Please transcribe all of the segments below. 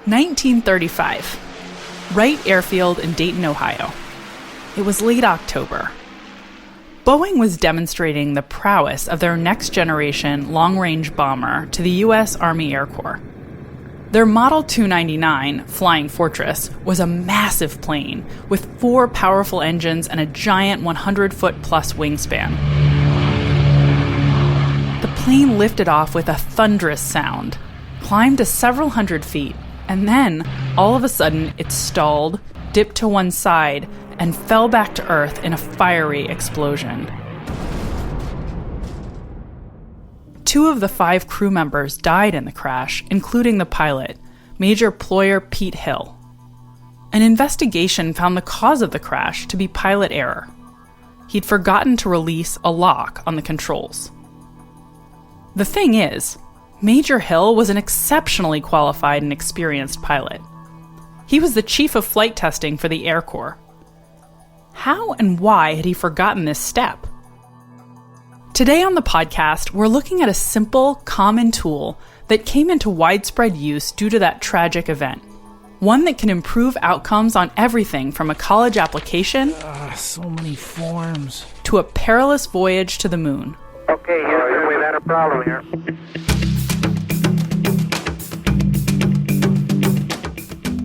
1935. Wright Airfield in Dayton, Ohio. It was late October. Boeing was demonstrating the prowess of their next-generation long-range bomber to the U.S. Army Air Corps. Their Model 299, Flying Fortress, was a massive plane with 4 powerful engines and a giant 100-foot-plus wingspan. The plane lifted off with a thunderous sound, climbed to several hundred feet, and then, all of a sudden, it stalled, dipped to one side, and fell back to Earth in a fiery explosion. 2 of the 5 crew members died in the crash, including the pilot, Major Ployer Pete Hill. An investigation found the cause of the crash to be pilot error. He'd forgotten to release a lock on the controls. The thing is, Major Hill was an exceptionally qualified and experienced pilot. He was the chief of flight testing for the Air Corps. How and why had he forgotten this step? Today on the podcast, we're looking at a simple, common tool that came into widespread use due to that tragic event. One that can improve outcomes on everything from a college application so many forms to a perilous voyage to the moon. Okay, Houston, we've had a problem here.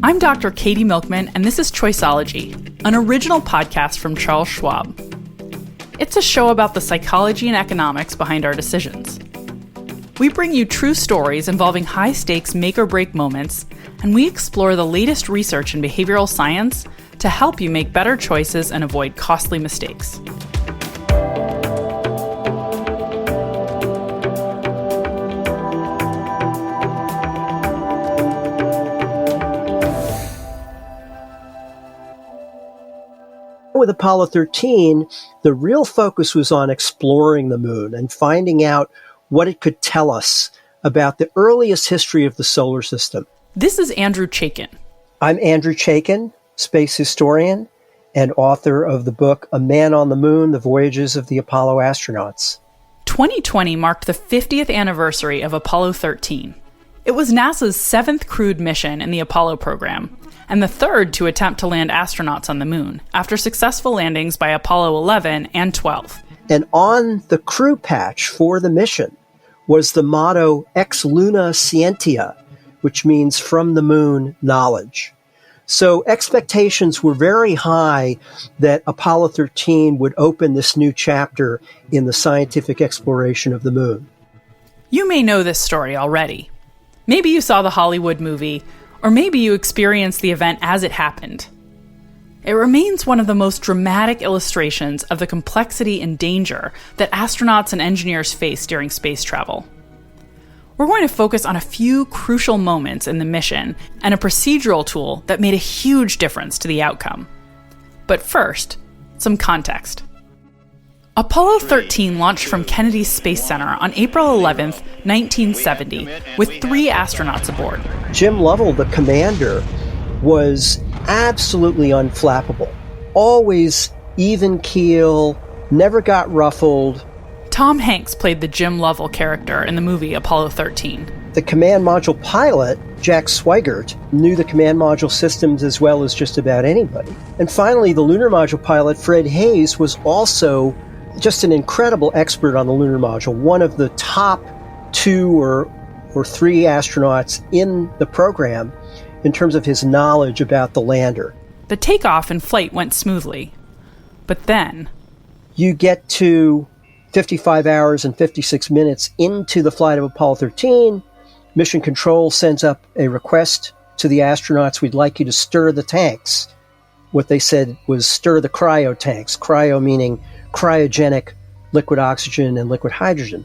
I'm Dr. Katie Milkman, and this is Choiceology, an original podcast from Charles Schwab. It's a show about the psychology and economics behind our decisions. We bring you true stories involving high-stakes make-or-break moments, and we explore the latest research in behavioral science to help you make better choices and avoid costly mistakes. With Apollo 13, the real focus was on exploring the moon and finding out what it could tell us about the earliest history of the solar system. This is Andrew Chaikin. I'm Andrew Chaikin, space historian and author of the book A Man on the Moon, The Voyages of the Apollo Astronauts. 2020 marked the 50th anniversary of Apollo 13. It was NASA's 7th crewed mission in the Apollo program, and the 3rd to attempt to land astronauts on the moon, after successful landings by Apollo 11 and 12. And on the crew patch for the mission was the motto Ex Luna Scientia, which means from the moon knowledge. So expectations were very high that Apollo 13 would open this new chapter in the scientific exploration of the moon. You may know this story already. Maybe you saw the Hollywood movie, or maybe you experienced the event as it happened. It remains one of the most dramatic illustrations of the complexity and danger that astronauts and engineers face during space travel. We're going to focus on a few crucial moments in the mission and a procedural tool that made a huge difference to the outcome. But first, some context. Apollo 13 launched from Kennedy Space Center on April 11th, 1970, with 3 astronauts aboard. Jim Lovell, the commander, was absolutely unflappable. Always even keel, never got ruffled. Tom Hanks played the Jim Lovell character in the movie Apollo 13. The command module pilot, Jack Swigert, knew the command module systems as well as just about anybody. And finally, the lunar module pilot, Fred Hayes, was also just an incredible expert on the lunar module, one of the top 2 or 3 astronauts in the program in terms of his knowledge about the lander. The takeoff and flight went smoothly. But then you get to 55 hours and 56 minutes into the flight of Apollo 13. Mission Control sends up a request to the astronauts, we'd like you to stir the tanks. What they said was stir the cryo tanks, cryo meaning cryogenic liquid oxygen and liquid hydrogen.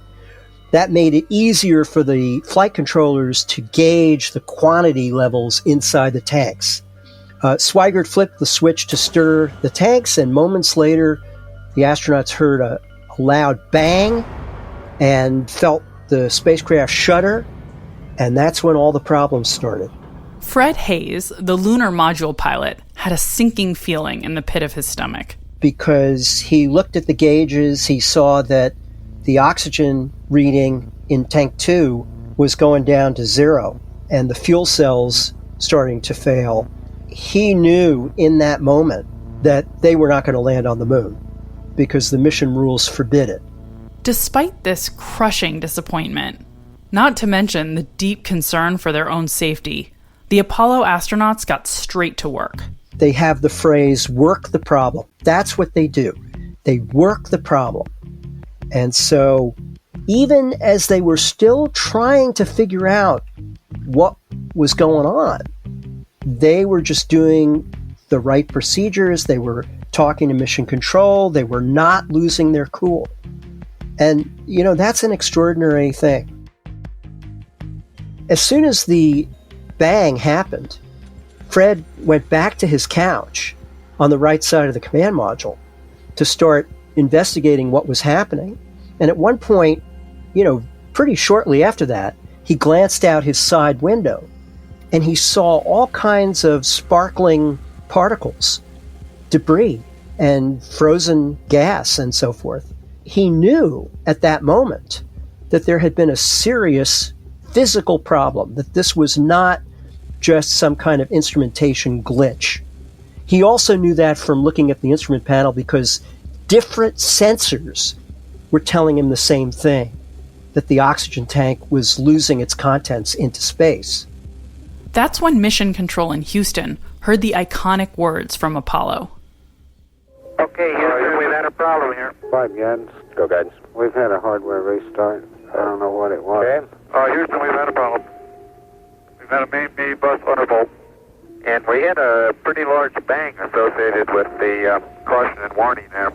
That made it easier for the flight controllers to gauge the quantity levels inside the tanks. Swigert flipped the switch to stir the tanks, and moments later, the astronauts heard a loud bang and felt the spacecraft shudder, and that's when all the problems started. Fred Hayes, the lunar module pilot, had a sinking feeling in the pit of his stomach. Because he looked at the gauges, he saw that the oxygen reading in tank 2 was going down to 0, and the fuel cells starting to fail, he knew in that moment that they were not going to land on the moon because the mission rules forbid it. Despite this crushing disappointment, not to mention the deep concern for their own safety, the Apollo astronauts got straight to work. They have the phrase, work the problem. That's what they do. They work the problem. And so even as they were still trying to figure out what was going on, they were just doing the right procedures. They were talking to mission control. They were not losing their cool. And, that's an extraordinary thing. As soon as the bang happened, Fred went back to his couch on the right side of the command module to start investigating what was happening. And at one point, pretty shortly after that, he glanced out his side window and he saw all kinds of sparkling particles, debris, and frozen gas and so forth. He knew at that moment that there had been a serious physical problem, that this was not just some kind of instrumentation glitch. He also knew that from looking at the instrument panel because different sensors were telling him the same thing, that the oxygen tank was losing its contents into space. That's when Mission Control in Houston heard the iconic words from Apollo. Okay, Houston, we've had a problem here. 5 guidance. Go guidance. We've had a hardware restart. I don't know what it was. Okay. Houston, we've had a problem. We've had a main B bus undervolt. And we had a pretty large bang associated with the caution and warning there.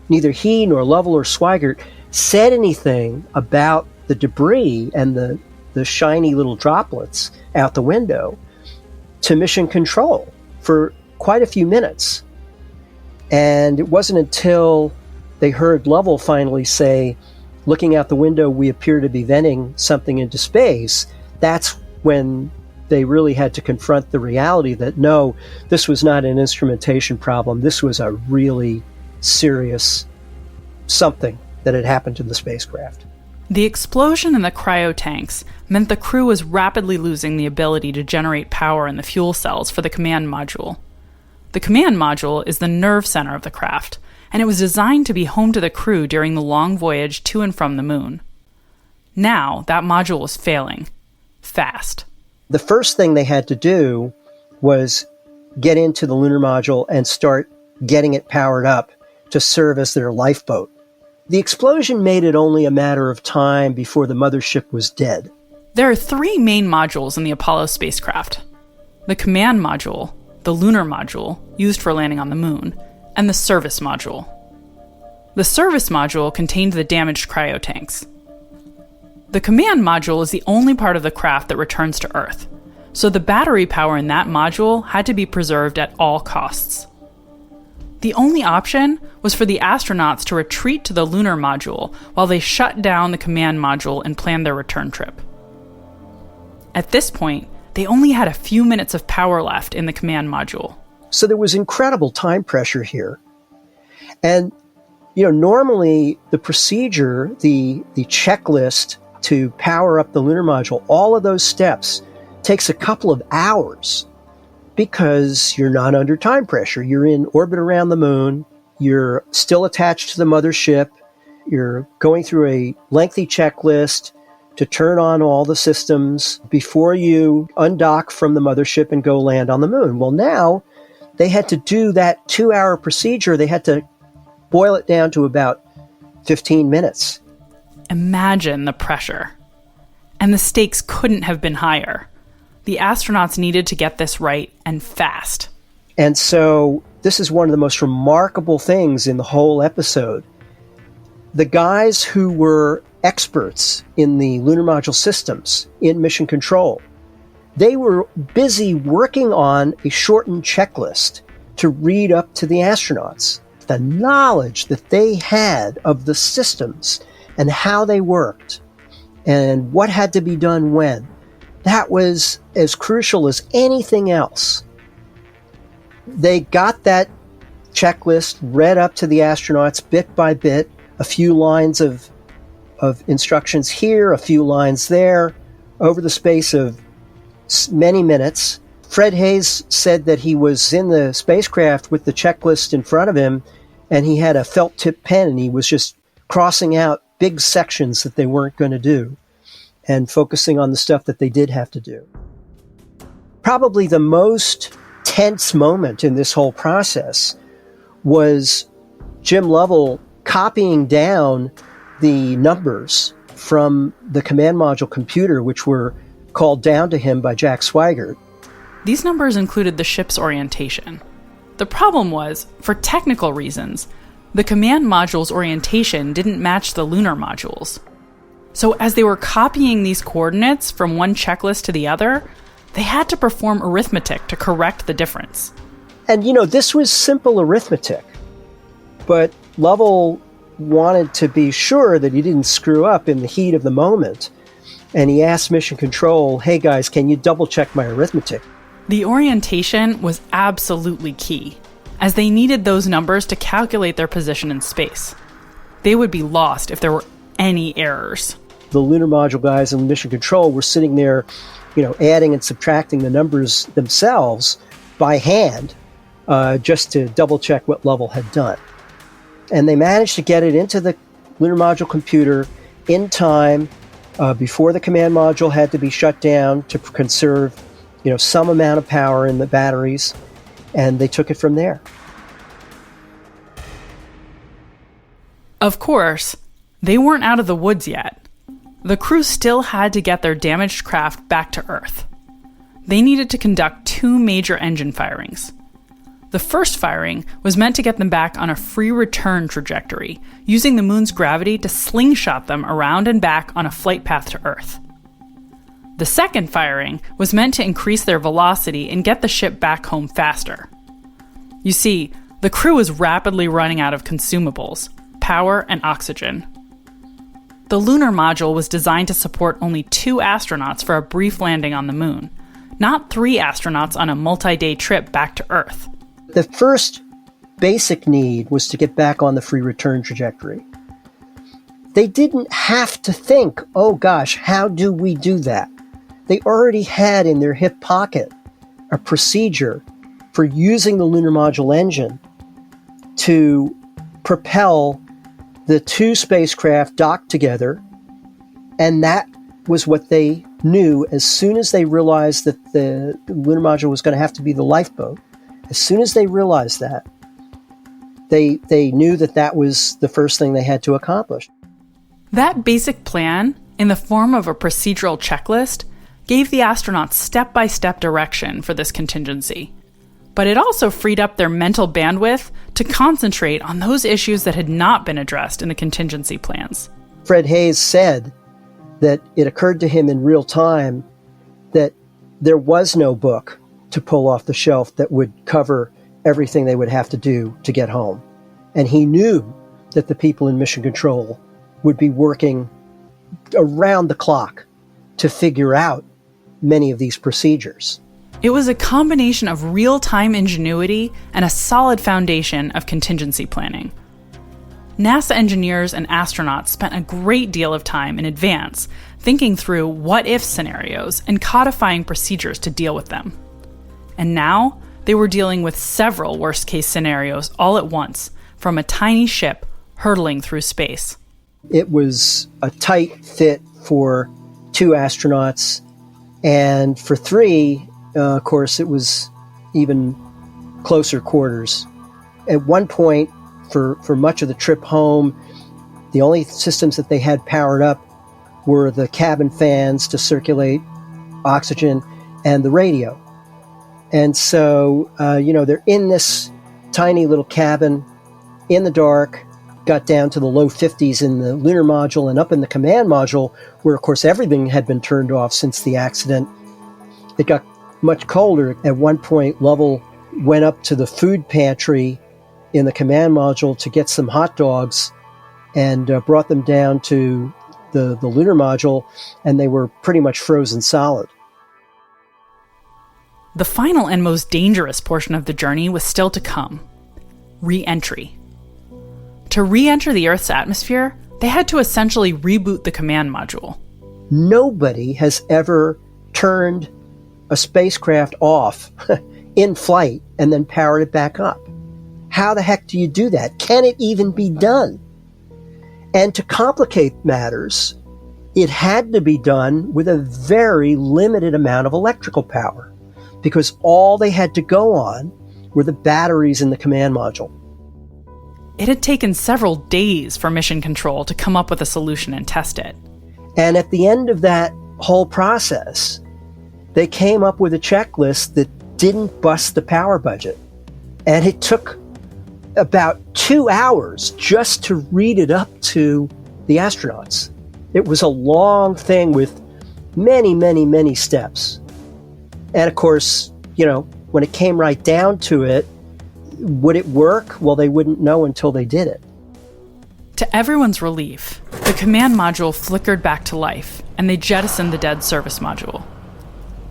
Neither he nor Lovell or Swigert said anything about the debris and the shiny little droplets out the window to Mission Control for quite a few minutes. And it wasn't until they heard Lovell finally say, looking out the window, we appear to be venting something into space. That's when they really had to confront the reality that, no, this was not an instrumentation problem. This was a really serious something that had happened to the spacecraft. The explosion in the cryo tanks meant the crew was rapidly losing the ability to generate power in the fuel cells for the command module. The command module is the nerve center of the craft, and it was designed to be home to the crew during the long voyage to and from the moon. Now, that module was failing. Fast. The first thing they had to do was get into the lunar module and start getting it powered up to serve as their lifeboat. The explosion made it only a matter of time before the mothership was dead. There are 3 main modules in the Apollo spacecraft. The command module, the lunar module, used for landing on the moon, and the service module. The service module contained the damaged cryo tanks. The command module is the only part of the craft that returns to Earth, so the battery power in that module had to be preserved at all costs. The only option was for the astronauts to retreat to the lunar module while they shut down the command module and planned their return trip. At this point, they only had a few minutes of power left in the command module. So there was incredible time pressure here. And, normally the procedure, the checklist to power up the lunar module, all of those steps takes a couple of hours because you're not under time pressure. You're in orbit around the moon. You're still attached to the mothership. You're going through a lengthy checklist to turn on all the systems before you undock from the mothership and go land on the moon. Well, now they had to do that 2-hour procedure. They had to boil it down to about 15 minutes. Imagine the pressure. And the stakes couldn't have been higher. The astronauts needed to get this right, and fast. And so this is one of the most remarkable things in the whole episode. The guys who were experts in the lunar module systems in Mission Control, they were busy working on a shortened checklist to read up to the astronauts. The knowledge that they had of the systems and how they worked and what had to be done when, that was as crucial as anything else. They got that checklist read up to the astronauts bit by bit, a few lines of instructions here, a few lines there, over the space of many minutes. Fred Haise said that he was in the spacecraft with the checklist in front of him, and he had a felt tip pen, and he was just crossing out big sections that they weren't going to do and focusing on the stuff that they did have to do. Probably the most tense moment in this whole process was Jim Lovell copying down the numbers from the command module computer, which were called down to him by Jack Swigert. These numbers included the ship's orientation. The problem was, for technical reasons, the command module's orientation didn't match the lunar module's. So as they were copying these coordinates from one checklist to the other, they had to perform arithmetic to correct the difference. And, this was simple arithmetic, but Lovell wanted to be sure that he didn't screw up in the heat of the moment. And he asked Mission Control, hey guys, can you double check my arithmetic? The orientation was absolutely key, as they needed those numbers to calculate their position in space. They would be lost if there were any errors. The lunar module guys and Mission Control were sitting there, adding and subtracting the numbers themselves by hand, just to double check what Lovell had done. And they managed to get it into the lunar module computer in time before the command module had to be shut down to conserve, some amount of power in the batteries, and they took it from there. Of course, they weren't out of the woods yet. The crew still had to get their damaged craft back to Earth. They needed to conduct 2 major engine firings. The first firing was meant to get them back on a free return trajectory, using the moon's gravity to slingshot them around and back on a flight path to Earth. The second firing was meant to increase their velocity and get the ship back home faster. You see, the crew was rapidly running out of consumables, power, and oxygen. The lunar module was designed to support only 2 astronauts for a brief landing on the moon, not 3 astronauts on a multi-day trip back to Earth. The first basic need was to get back on the free return trajectory. They didn't have to think, oh gosh, how do we do that? They already had in their hip pocket a procedure for using the lunar module engine to propel the 2 spacecraft docked together, and that was what they knew as soon as they realized that the lunar module was going to have to be the lifeboat. As soon as they realized that, they knew that was the first thing they had to accomplish. That basic plan, in the form of a procedural checklist, gave the astronauts step-by-step direction for this contingency. But it also freed up their mental bandwidth to concentrate on those issues that had not been addressed in the contingency plans. Fred Haise said that it occurred to him in real time that there was no book to pull off the shelf that would cover everything they would have to do to get home. And he knew that the people in Mission Control would be working around the clock to figure out many of these procedures. It was a combination of real-time ingenuity and a solid foundation of contingency planning. NASA engineers and astronauts spent a great deal of time in advance thinking through what-if scenarios and codifying procedures to deal with them. And now, they were dealing with several worst-case scenarios all at once, from a tiny ship hurtling through space. It was a tight fit for 2 astronauts, and for 3, of course, it was even closer quarters. At one point, for much of the trip home, the only systems that they had powered up were the cabin fans to circulate oxygen and the radio. And so, they're in this tiny little cabin in the dark, got down to the low 50s in the lunar module and up in the command module, where, of course, everything had been turned off since the accident. It got much colder. At one point, Lovell went up to the food pantry in the command module to get some hot dogs and brought them down to the lunar module, and they were pretty much frozen solid. The final and most dangerous portion of the journey was still to come: re-entry. To re-enter the Earth's atmosphere, they had to essentially reboot the command module. Nobody has ever turned a spacecraft off in flight and then powered it back up. How the heck do you do that? Can it even be done? And to complicate matters, it had to be done with a very limited amount of electrical power, because all they had to go on were the batteries in the command module. It had taken several days for Mission Control to come up with a solution and test it. And at the end of that whole process, they came up with a checklist that didn't bust the power budget. And it took about 2 hours just to read it up to the astronauts. It was a long thing with many, many, many steps. And of course, when it came right down to it, would it work? Well, they wouldn't know until they did it. To everyone's relief, the command module flickered back to life, and they jettisoned the dead service module.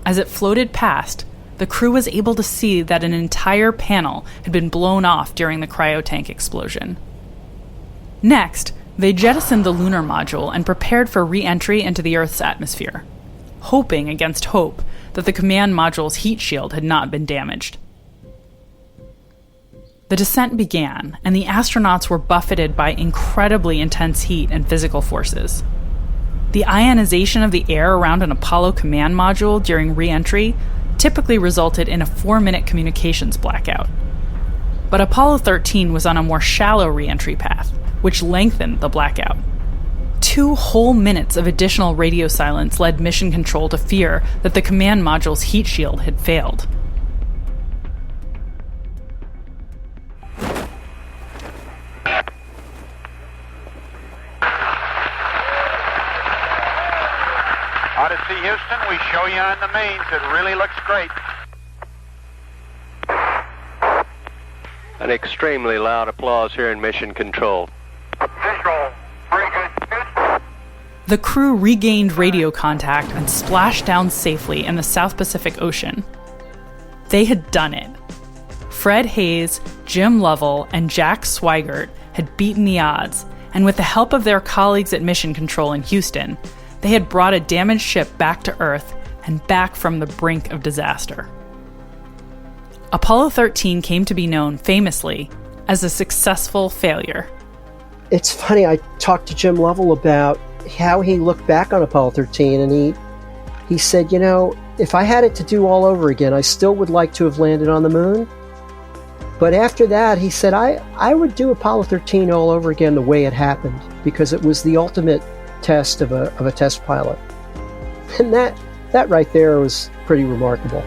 As it floated past, the crew was able to see that an entire panel had been blown off during the cryotank explosion. Next, they jettisoned the lunar module and prepared for re-entry into the Earth's atmosphere, hoping against hope that the command module's heat shield had not been damaged. The descent began, and the astronauts were buffeted by incredibly intense heat and physical forces. The ionization of the air around an Apollo command module during re-entry typically resulted in a 4-minute communications blackout. But Apollo 13 was on a more shallow re-entry path, which lengthened the blackout. 2 whole minutes of additional radio silence led Mission Control to fear that the command module's heat shield had failed. Odyssey Houston, we show you on the mains. It really looks great. An extremely loud applause here in Mission Control. Visual, very good. The crew regained radio contact and splashed down safely in the South Pacific Ocean. They had done it. Fred Hayes, Jim Lovell, and Jack Swigert had beaten the odds, and with the help of their colleagues at Mission Control in Houston, they had brought a damaged ship back to Earth and back from the brink of disaster. Apollo 13 came to be known famously as a successful failure. It's funny, I talked to Jim Lovell about how he looked back on Apollo 13, and he said, if I had it to do all over again, I still would like to have landed on the moon. But after that, he said, I would do Apollo 13 all over again the way it happened, because it was the ultimate test of a test pilot. And that right there was pretty remarkable.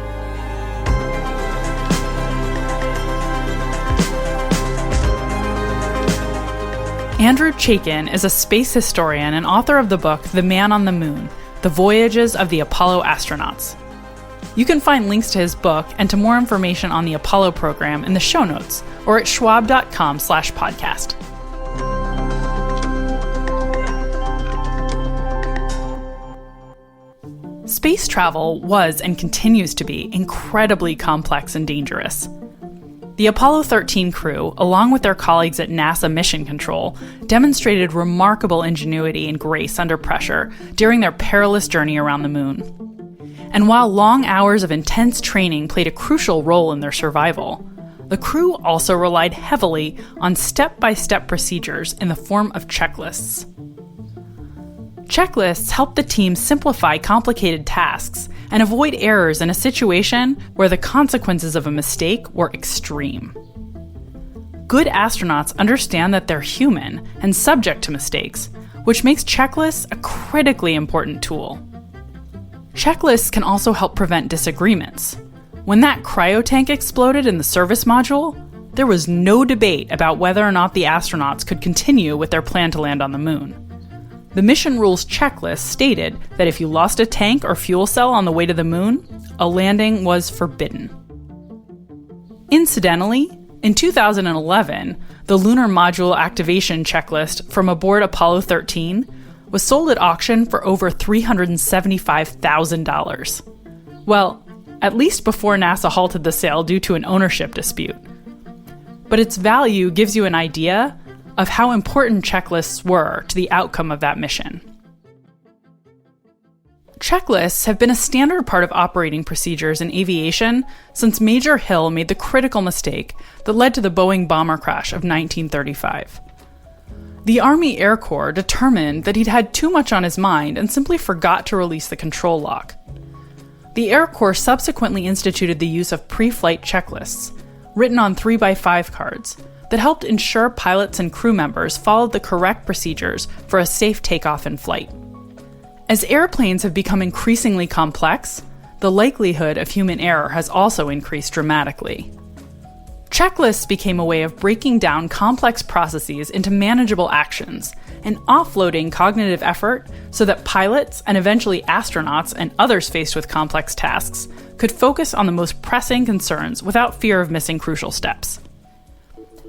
Andrew Chaikin is a space historian and author of the book The Man on the Moon: The Voyages of the Apollo Astronauts. You can find links to his book and to more information on the Apollo program in the show notes or at schwab.com/podcast. Space travel was and continues to be incredibly complex and dangerous. The Apollo 13 crew, along with their colleagues at NASA Mission Control, demonstrated remarkable ingenuity and grace under pressure during their perilous journey around the moon. And while long hours of intense training played a crucial role in their survival, the crew also relied heavily on step-by-step procedures in the form of checklists. Checklists help the team simplify complicated tasks and avoid errors in a situation where the consequences of a mistake were extreme. Good astronauts understand that they're human and subject to mistakes, which makes checklists a critically important tool. Checklists can also help prevent disagreements. When that cryotank exploded in the service module, there was no debate about whether or not the astronauts could continue with their plan to land on the moon. The mission rules checklist stated that if you lost a tank or fuel cell on the way to the moon, a landing was forbidden. Incidentally, in 2011, the Lunar Module Activation Checklist from aboard Apollo 13 was sold at auction for over $375,000. Well, at least before NASA halted the sale due to an ownership dispute. But its value gives you an idea of how important checklists were to the outcome of that mission. Checklists have been a standard part of operating procedures in aviation since Major Hill made the critical mistake that led to the Boeing bomber crash of 1935. The Army Air Corps determined that he'd had too much on his mind and simply forgot to release the control lock. The Air Corps subsequently instituted the use of pre-flight checklists, written on 3x5 cards, that helped ensure pilots and crew members followed the correct procedures for a safe takeoff and flight. As airplanes have become increasingly complex, the likelihood of human error has also increased dramatically. Checklists became a way of breaking down complex processes into manageable actions and offloading cognitive effort so that pilots and eventually astronauts and others faced with complex tasks could focus on the most pressing concerns without fear of missing crucial steps.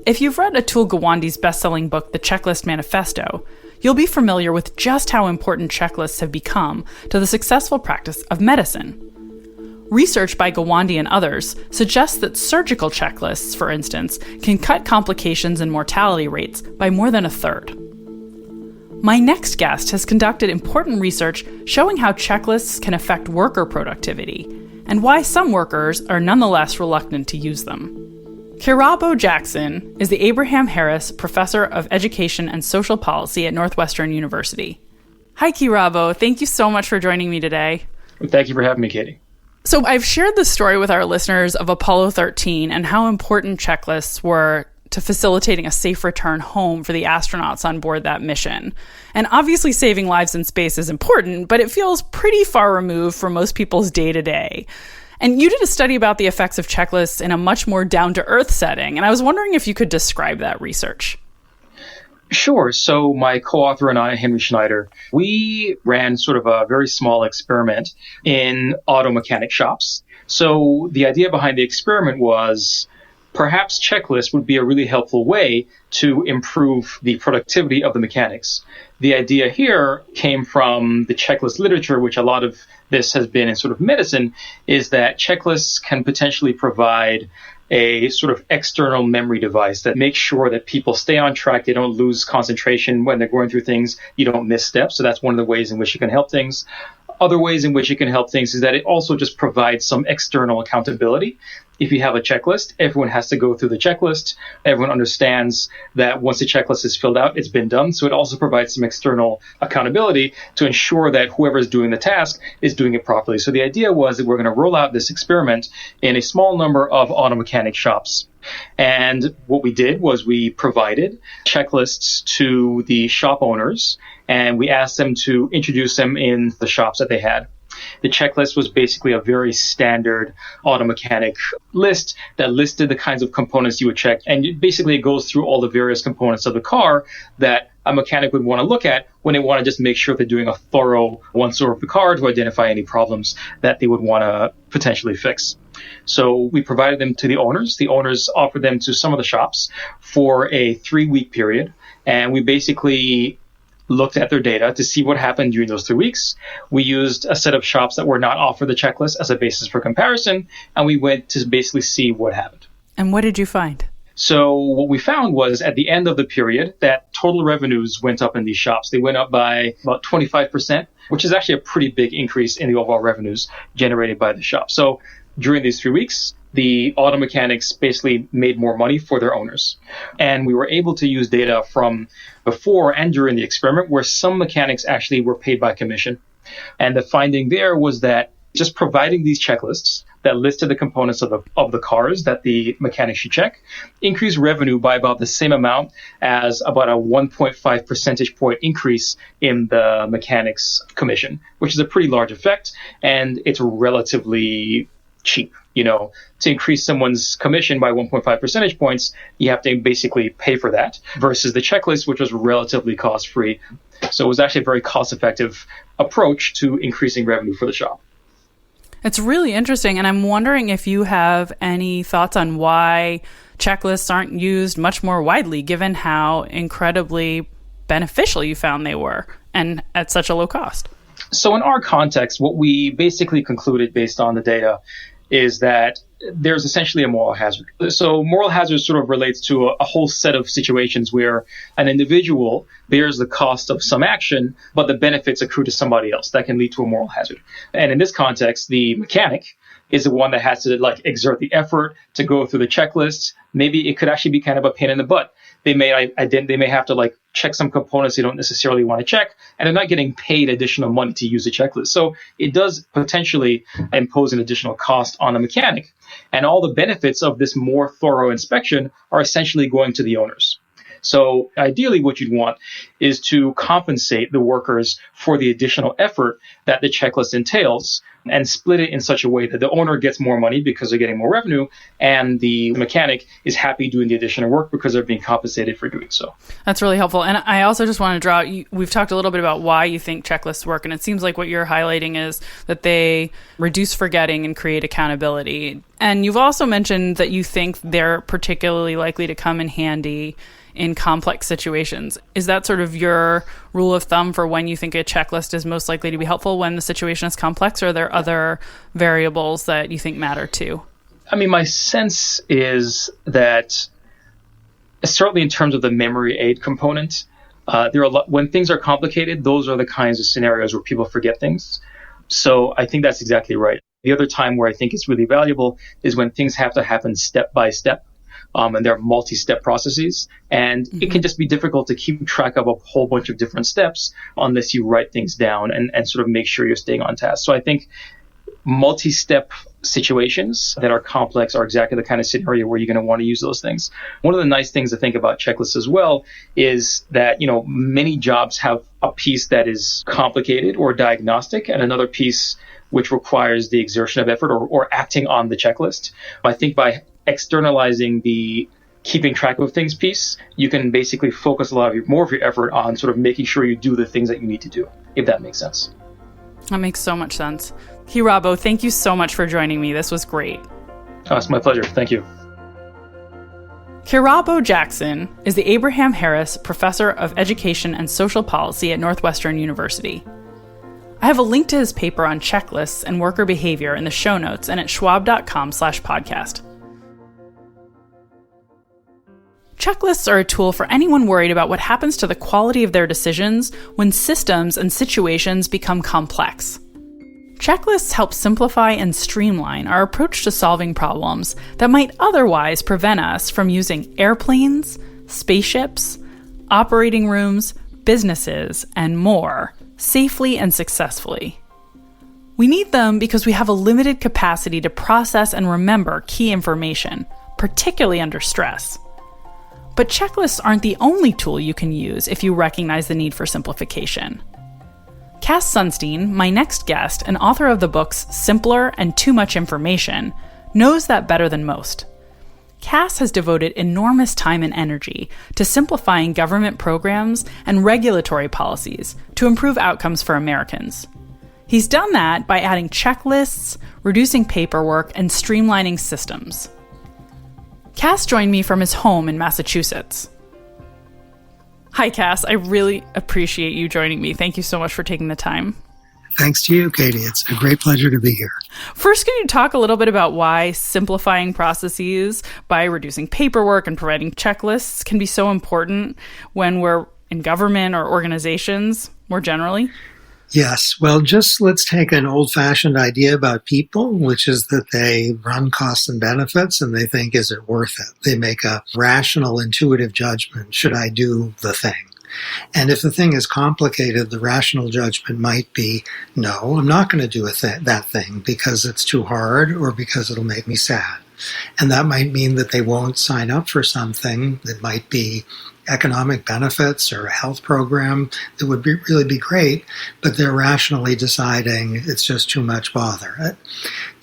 If you've read Atul Gawande's best-selling book, The Checklist Manifesto, you'll be familiar with just how important checklists have become to the successful practice of medicine. Research by Gawande and others suggests that surgical checklists, for instance, can cut complications and mortality rates by more than a third. My next guest has conducted important research showing how checklists can affect worker productivity and why some workers are nonetheless reluctant to use them. Kirabo Jackson is the Abraham Harris Professor of Education and Social Policy at Northwestern University. Hi, Kirabo. Thank you so much for joining me today. Thank you for having me, Katie. So I've shared the story with our listeners of Apollo 13 and how important checklists were to facilitating a safe return home for the astronauts on board that mission. And obviously saving lives in space is important, but it feels pretty far removed from most people's day-to-day. And you did a study about the effects of checklists in a much more down-to-earth setting, and I was wondering if you could describe that research. Sure. So my co-author and I, Henry Schneider, we ran sort of a very small experiment in auto mechanic shops. So the idea behind the experiment was perhaps checklists would be a really helpful way to improve the productivity of the mechanics. The idea here came from the checklist literature, which a lot of this has been in sort of medicine, is that checklists can potentially provide a sort of external memory device that makes sure that people stay on track, they don't lose concentration when they're going through things, you don't miss steps. So that's one of the ways in which it can help things. Other ways in which it can help things is that it also just provides some external accountability. If you have a checklist, everyone has to go through the checklist. Everyone understands that once the checklist is filled out, it's been done. So it also provides some external accountability to ensure that whoever is doing the task is doing it properly. So the idea was that we're going to roll out this experiment in a small number of auto mechanic shops. And what we did was we provided checklists to the shop owners, and we asked them to introduce them in the shops that they had. The checklist was basically a very standard auto mechanic list that listed the kinds of components you would check. And basically it goes through all the various components of the car that a mechanic would want to look at when they want to just make sure they're doing a thorough once-over of the car to identify any problems that they would want to potentially fix. So we provided them to the owners. The owners offered them to some of the shops for a 3-week period. And we basically looked at their data to see what happened during those 3 weeks. We used a set of shops that were not offered the checklist as a basis for comparison, and we went to basically see what happened. And what did you find? So what we found was at the end of the period that total revenues went up in these shops. They went up by about 25%, which is actually a pretty big increase in the overall revenues generated by the shop. So during these 3 weeks, the auto mechanics basically made more money for their owners. And we were able to use data from before and during the experiment where some mechanics actually were paid by commission. And the finding there was that just providing these checklists that listed the components of the cars that the mechanics should check increased revenue by about the same amount as about a 1.5 percentage point increase in the mechanics commission, which is a pretty large effect. And it's relatively cheap. To increase someone's commission by 1.5 percentage points, you have to basically pay for that versus the checklist, which was relatively cost-free. So it was actually a very cost-effective approach to increasing revenue for the shop. It's really interesting, and I'm wondering if you have any thoughts on why checklists aren't used much more widely, given how incredibly beneficial you found they were, and at such a low cost. So in our context, what we basically concluded based on the data is that there's essentially a moral hazard. So moral hazard sort of relates to a whole set of situations where an individual bears the cost of some action, but the benefits accrue to somebody else. That can lead to a moral hazard. And in this context, the mechanic is the one that has to exert the effort to go through the checklists. Maybe it could actually be kind of a pain in the butt. They may have to check some components they don't necessarily want to check, and they're not getting paid additional money to use the checklist. So it does potentially impose an additional cost on the mechanic. And all the benefits of this more thorough inspection are essentially going to the owners. So ideally what you'd want is to compensate the workers for the additional effort that the checklist entails and split it in such a way that the owner gets more money because they're getting more revenue and the mechanic is happy doing the additional work because they're being compensated for doing so. That's really helpful. And I also just want to draw, we've talked a little bit about why you think checklists work, and it seems like what you're highlighting is that they reduce forgetting and create accountability. And you've also mentioned that you think they're particularly likely to come in handy in complex situations. Is that sort of your rule of thumb for when you think a checklist is most likely to be helpful, when the situation is complex, or are there other variables that you think matter too? I mean, my sense is that certainly in terms of the memory aid component, when things are complicated, those are the kinds of scenarios where people forget things. So I think that's exactly right. The other time where I think it's really valuable is when things have to happen step by step. And they're multi-step processes. And it can just be difficult to keep track of a whole bunch of different steps unless you write things down and sort of make sure you're staying on task. So I think multi-step situations that are complex are exactly the kind of scenario where you're going to want to use those things. One of the nice things to think about checklists as well is that, many jobs have a piece that is complicated or diagnostic and another piece which requires the exertion of effort or acting on the checklist. I think by externalizing the keeping track of things piece, you can basically focus more of your effort on sort of making sure you do the things that you need to do, if that makes sense. That makes so much sense. Kirabo, thank you so much for joining me. This was great. Oh, it's my pleasure. Thank you. Kirabo Jackson is the Abraham Harris Professor of Education and Social Policy at Northwestern University. I have a link to his paper on checklists and worker behavior in the show notes and at schwab.com/podcast. Checklists are a tool for anyone worried about what happens to the quality of their decisions when systems and situations become complex. Checklists help simplify and streamline our approach to solving problems that might otherwise prevent us from using airplanes, spaceships, operating rooms, businesses, and more safely and successfully. We need them because we have a limited capacity to process and remember key information, particularly under stress. But checklists aren't the only tool you can use if you recognize the need for simplification. Cass Sunstein, my next guest and author of the books Simpler and Too Much Information, knows that better than most. Cass has devoted enormous time and energy to simplifying government programs and regulatory policies to improve outcomes for Americans. He's done that by adding checklists, reducing paperwork, and streamlining systems. Cass joined me from his home in Massachusetts. Hi, Cass. I really appreciate you joining me. Thank you so much for taking the time. Thanks to you, Katie. It's a great pleasure to be here. First, can you talk a little bit about why simplifying processes by reducing paperwork and providing checklists can be so important when we're in government or organizations more generally? Yes. Well, let's take an old-fashioned idea about people, which is that they run costs and benefits and they think, is it worth it? They make a rational, intuitive judgment. Should I do the thing? And if the thing is complicated, the rational judgment might be, no, I'm not going to do that thing because it's too hard or because it'll make me sad. And that might mean that they won't sign up for something that might be economic benefits or a health program that would really be great, but they're rationally deciding it's just too much bother.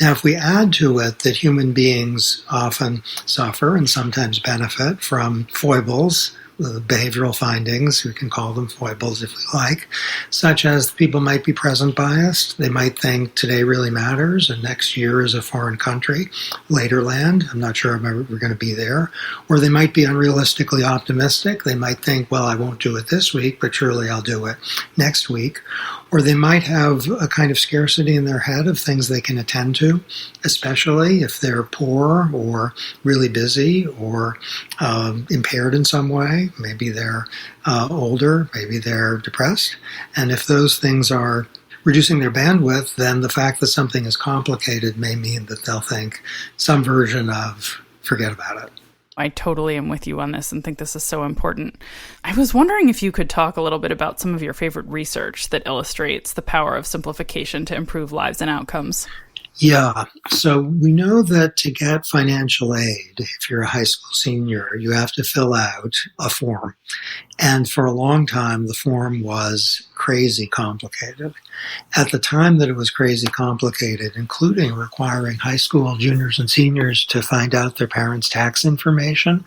Now, if we add to it that human beings often suffer and sometimes benefit from foibles, behavioral findings, we can call them foibles if we like, such as people might be present biased. They might think today really matters and next year is a foreign country, later land, I'm not sure if we're going to be there. Or they might be unrealistically optimistic. They might think, well, I won't do it this week, but surely I'll do it next week. Or they might have a kind of scarcity in their head of things they can attend to, especially if they're poor or really busy or impaired in some way. Maybe they're older, maybe they're depressed. And if those things are reducing their bandwidth, then the fact that something is complicated may mean that they'll think some version of forget about it. I totally am with you on this and think this is so important. I was wondering if you could talk a little bit about some of your favorite research that illustrates the power of simplification to improve lives and outcomes. Yeah. So we know that to get financial aid, if you're a high school senior, you have to fill out a form. And for a long time, the form was crazy complicated. At the time that it was crazy complicated, including requiring high school juniors and seniors to find out their parents' tax information,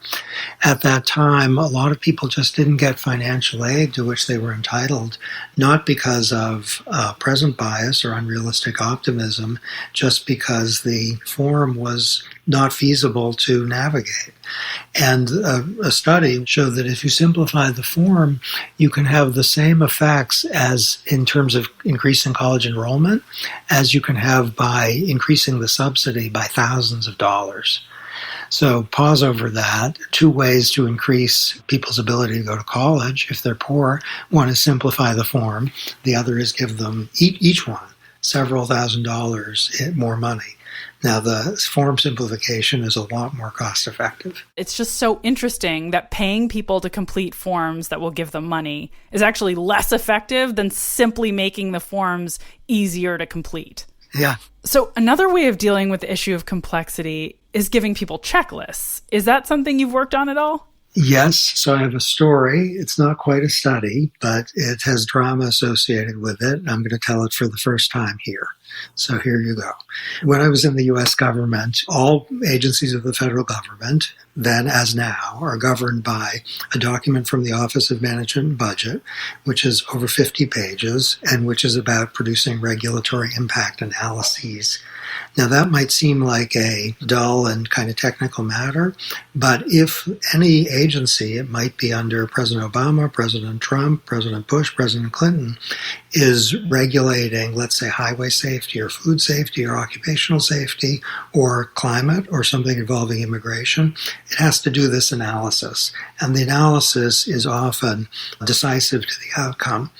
at that time, a lot of people just didn't get financial aid to which they were entitled, not because of present bias or unrealistic optimism, just because the form was not feasible to navigate. And a study showed that if you simplify the form, you can have the same effects as in terms of increasing college enrollment as you can have by increasing the subsidy by thousands of dollars. So pause over that. 2 ways to increase people's ability to go to college if they're poor. One is simplify the form. The other is give them, each one, several $1,000s more money. Now, the form simplification is a lot more cost effective. It's just so interesting that paying people to complete forms that will give them money is actually less effective than simply making the forms easier to complete. Yeah. So another way of dealing with the issue of complexity is giving people checklists. Is that something you've worked on at all? Yes. So I have a story. It's not quite a study, but it has drama associated with it. I'm going to tell it for the first time here. So here you go. When I was in the U.S. government, all agencies of the federal government, then as now, are governed by a document from the Office of Management and Budget, which is over 50 pages and which is about producing regulatory impact analyses. Now, that might seem like a dull and kind of technical matter, but if any agency, it might be under President Obama, President Trump, President Bush, President Clinton, is regulating, let's say, highway safety or food safety or occupational safety or climate or something involving immigration, it has to do this analysis. And the analysis is often decisive to the outcome.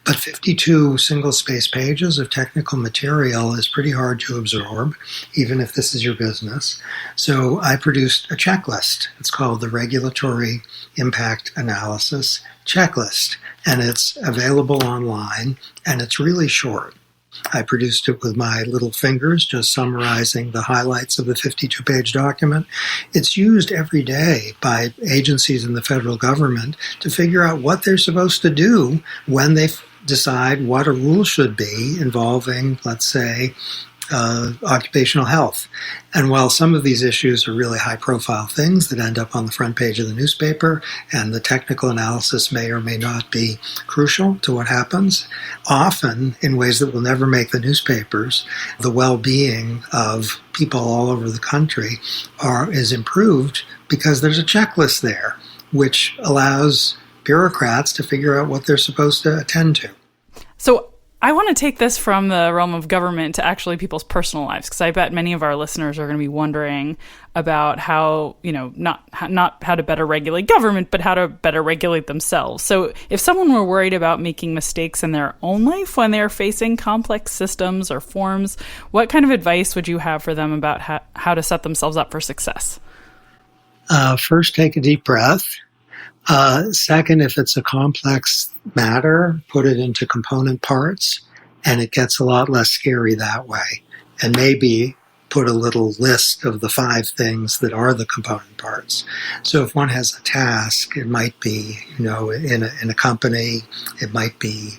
But 52 single-space pages of technical material is pretty hard to absorb, even if this is your business. So I produced a checklist. It's called the Regulatory Impact Analysis Checklist, and it's available online, and it's really short. I produced it with my little fingers, just summarizing the highlights of the 52-page document. It's used every day by agencies in the federal government to figure out what they're supposed to do when they decide what a rule should be involving, let's say, occupational health. And while some of these issues are really high-profile things that end up on the front page of the newspaper, and the technical analysis may or may not be crucial to what happens, often in ways that will never make the newspapers, the well-being of people all over the country is improved because there's a checklist there, which allows bureaucrats to figure out what they're supposed to attend to. So I want to take this from the realm of government to actually people's personal lives, because I bet many of our listeners are going to be wondering about how, not how to better regulate government, but how to better regulate themselves. So if someone were worried about making mistakes in their own life when they're facing complex systems or forms, what kind of advice would you have for them about how to set themselves up for success? First, take a deep breath. Second, if it's a complex matter, put it into component parts, and it gets a lot less scary that way. And maybe put a little list of the 5 things that are the component parts. So if one has a task, it might be, in a company, it might be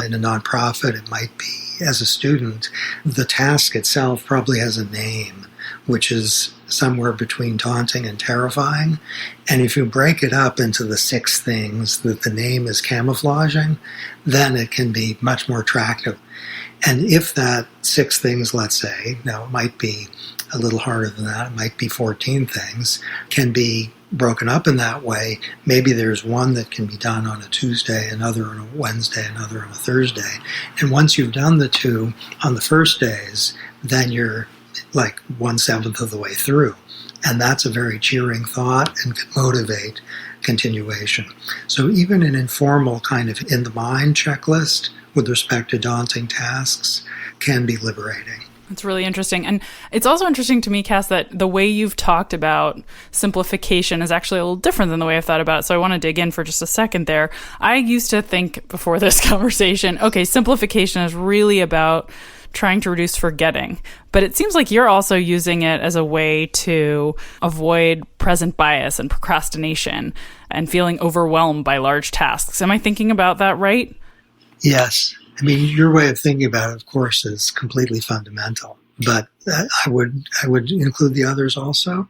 in a nonprofit, it might be as a student. The task itself probably has a name. which is somewhere between daunting and terrifying. And if you break it up into the 6 things that the name is camouflaging, then it can be much more attractive. And if that 6 things, let's say, now it might be a little harder than that, it might be 14 things, can be broken up in that way. Maybe there's one that can be done on a Tuesday, another on a Wednesday, another on a Thursday. And once you've done the 2 on the first days, then you're like 1/7 of the way through. And that's a very cheering thought and can motivate continuation. So even an informal kind of in the mind checklist with respect to daunting tasks can be liberating. It's really interesting. And it's also interesting to me, Cass, that the way you've talked about simplification is actually a little different than the way I've thought about it. So I want to dig in for just a second there. I used to think before this conversation, okay, simplification is really about trying to reduce forgetting. But it seems like you're also using it as a way to avoid present bias and procrastination and feeling overwhelmed by large tasks. Am I thinking about that right? Yes. I mean, your way of thinking about it, of course, is completely fundamental. But I would include the others also.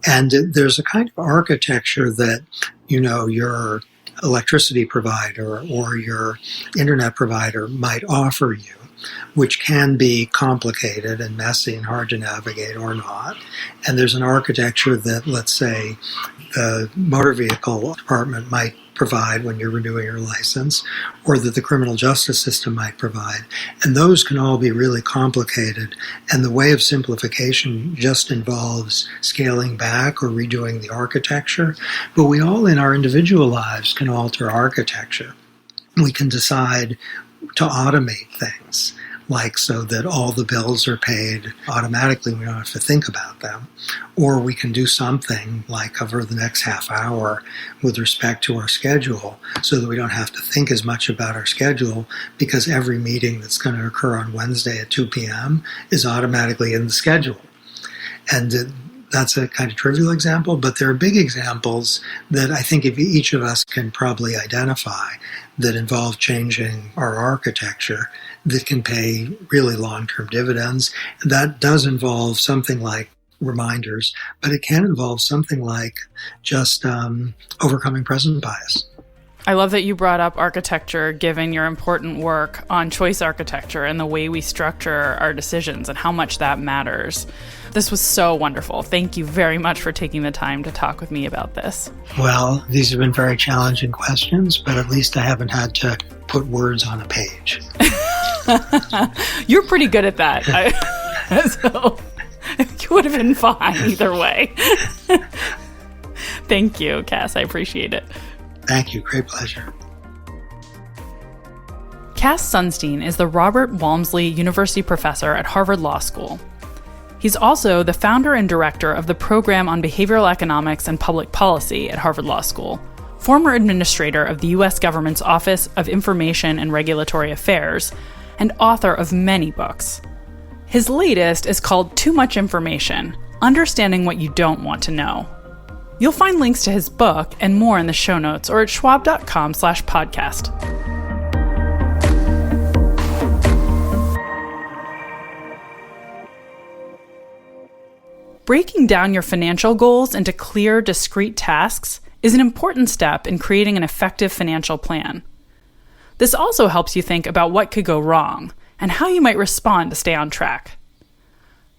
And there's a kind of architecture that, your electricity provider or your internet provider might offer you, which can be complicated and messy and hard to navigate or not. And there's an architecture that, let's say, the motor vehicle department might provide when you're renewing your license, or that the criminal justice system might provide. And those can all be really complicated. And the way of simplification just involves scaling back or redoing the architecture. But we all in our individual lives can alter architecture. We can decide to automate things, like so that all the bills are paid automatically. We don't have to think about them. Or we can do something like over the next half hour with respect to our schedule so that we don't have to think as much about our schedule, because every meeting that's going to occur on Wednesday at 2 p.m. is automatically in the schedule. And that's a kind of trivial example, but there are big examples that I think if each of us can probably identify that involve changing our architecture that can pay really long-term dividends. And that does involve something like reminders, but it can involve something like just overcoming present bias. I love that you brought up architecture, given your important work on choice architecture and the way we structure our decisions and how much that matters. This was so wonderful. Thank you very much for taking the time to talk with me about this. Well, these have been very challenging questions, but at least I haven't had to put words on a page. You're pretty good at that. So you would have been fine either way. Thank you, Cass. I appreciate it. Thank you. Great pleasure. Cass Sunstein is the Robert Walmsley University Professor at Harvard Law School. He's also the founder and director of the Program on Behavioral Economics and Public Policy at Harvard Law School, former administrator of the U.S. government's Office of Information and Regulatory Affairs, and author of many books. His latest is called Too Much Information: Understanding What You Don't Want to Know. You'll find links to his book and more in the show notes or at schwab.com/podcast. Breaking down your financial goals into clear, discrete tasks is an important step in creating an effective financial plan. This also helps you think about what could go wrong and how you might respond to stay on track.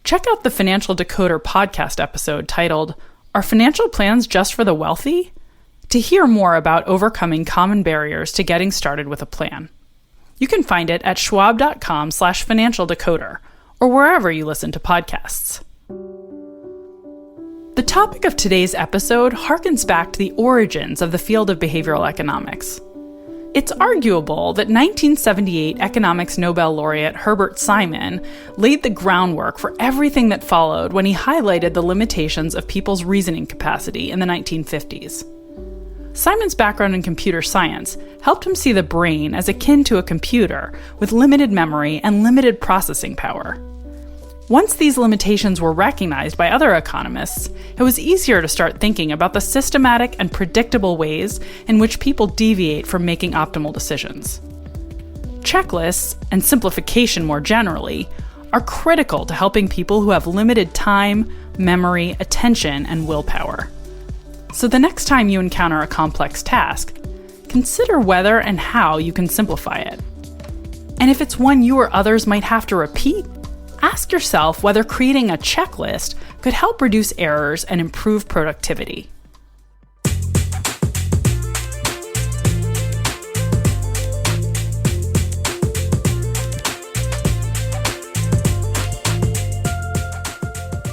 Check out the Financial Decoder podcast episode titled, "Are Financial Plans Just for the Wealthy?" to hear more about overcoming common barriers to getting started with a plan. You can find it at schwab.com/financial decoder or wherever you listen to podcasts. The topic of today's episode harkens back to the origins of the field of behavioral economics. It's arguable that 1978 economics Nobel laureate Herbert Simon laid the groundwork for everything that followed when he highlighted the limitations of people's reasoning capacity in the 1950s. Simon's background in computer science helped him see the brain as akin to a computer with limited memory and limited processing power. Once these limitations were recognized by other economists, it was easier to start thinking about the systematic and predictable ways in which people deviate from making optimal decisions. Checklists, and simplification more generally, are critical to helping people who have limited time, memory, attention, and willpower. So the next time you encounter a complex task, consider whether and how you can simplify it. And if it's one you or others might have to repeat, ask yourself whether creating a checklist could help reduce errors and improve productivity.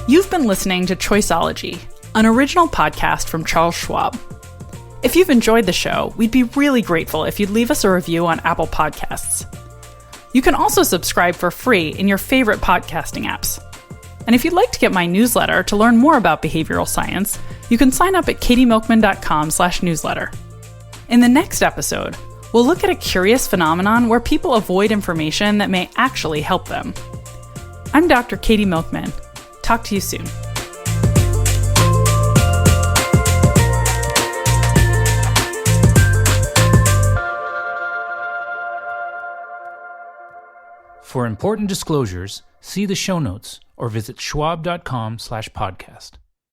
You've been listening to Choiceology, an original podcast from Charles Schwab. If you've enjoyed the show, we'd be really grateful if you'd leave us a review on Apple Podcasts. You can also subscribe for free in your favorite podcasting apps. And if you'd like to get my newsletter to learn more about behavioral science, you can sign up at katiemilkman.com/newsletter. In the next episode, we'll look at a curious phenomenon where people avoid information that may actually help them. I'm Dr. Katie Milkman. Talk to you soon. For important disclosures, see the show notes or visit schwab.com/podcast.